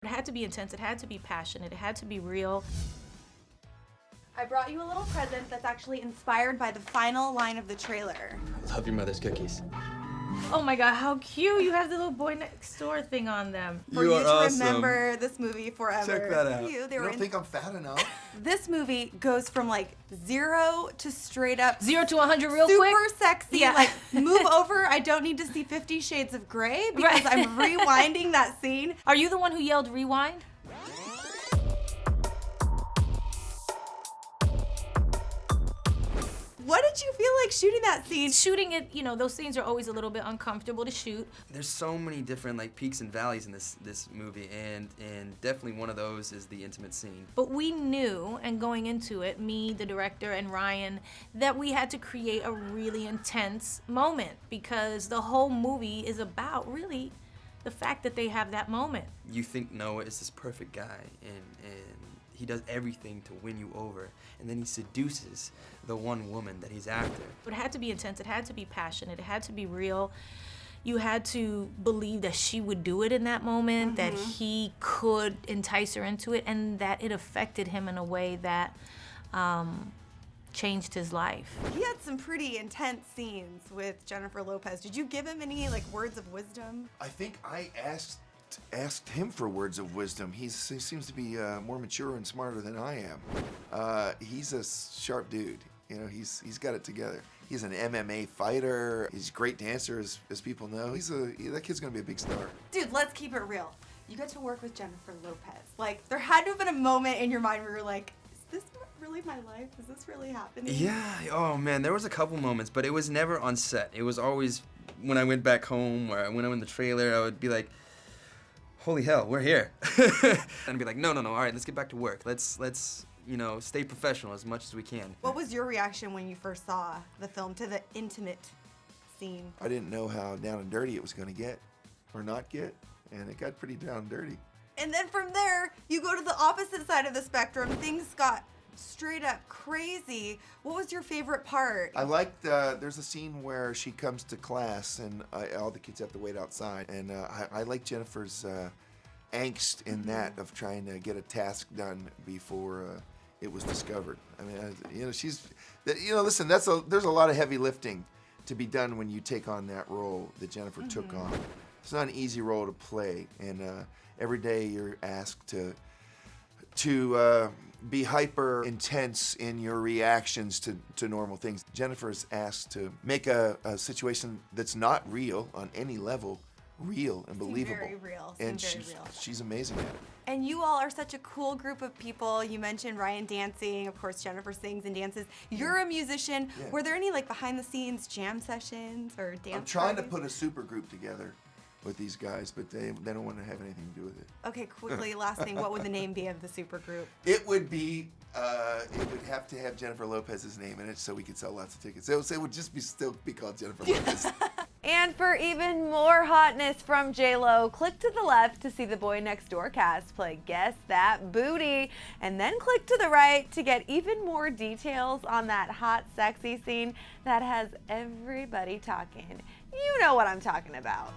It had to be intense, it had to be passionate, it had to be real. I brought you a little present that's actually inspired by the final line of the trailer. I love your mother's cookies. Oh my God, how cute. You have the little boy next door thing on them. For you to remember this movie forever. Check that out. You don't think I'm fat enough? This movie goes from like 0 to straight up 0 to 100 real super quick? sexy. Yeah. Like, move over. I don't need to see 50 Shades of Grey because Right. I'm rewinding that scene. Are you the one who yelled rewind? What did you feel like shooting that scene? Shooting it, you know, those scenes are always a little bit uncomfortable to shoot. There's so many different like peaks and valleys in this movie, and definitely one of those is the intimate scene. But we knew, and going into it, me, the director, and Ryan, that we had to create a really intense moment because the whole movie is about really the fact that they have that moment. You think Noah is this perfect guy, and he does everything to win you over, and then he seduces the one woman that he's after. But it had to be intense, it had to be passionate, it had to be real. You had to believe that she would do it in that moment, that he could entice her into it, and that it affected him in a way that changed his life. He had some pretty intense scenes with Jennifer Lopez. Did you give him any like words of wisdom? I think I asked him for words of wisdom. He seems to be more mature and smarter than I am. He's a sharp dude. You know, he's got it together. He's an MMA fighter. He's a great dancer, as people know. That kid's gonna be a big star. Dude, let's keep it real. You got to work with Jennifer Lopez. Like, there had to have been a moment in your mind where you're like, is this really my life? Is this really happening? Yeah, oh man, there was a couple moments, but it was never on set. It was always when I went back home or when I went in the trailer, I would be like, holy hell, we're here. And I'd be like, no, all right, let's get back to work. Let's you know, stay professional as much as we can. What was your reaction when you first saw the film to the intimate scene? I didn't know how down and dirty it was gonna get, or not get, and it got pretty down and dirty. And then from there, you go to the opposite side of the spectrum. Things got straight up crazy. What was your favorite part? I liked, there's a scene where she comes to class and all the kids have to wait outside. And I like Jennifer's angst in that of trying to get a task done before it was discovered. I mean, you know, listen, there's a lot of heavy lifting to be done when you take on that role that Jennifer took on. It's not an easy role to play, and every day you're asked to be hyper intense in your reactions to normal things. Jennifer is asked to make a situation that's not real on any level real and believable. Very real. And very real. she's amazing at it. And you all are such a cool group of people. You mentioned Ryan dancing. Of course, Jennifer sings and dances. You're a musician. Yeah. Were there any like behind the scenes jam sessions or dance I'm trying to parties? put a super group together with these guys, but they don't want to have anything to do with it. Okay, quickly, last thing. What would the name be of the super group? It would be, it would have to have Jennifer Lopez's name in it so we could sell lots of tickets. It would just still be called Jennifer Lopez. And for even more hotness from J-Lo, click to the left to see the Boy Next Door cast play Guess That Booty. And then click to the right to get even more details on that hot, sexy scene that has everybody talking. You know what I'm talking about.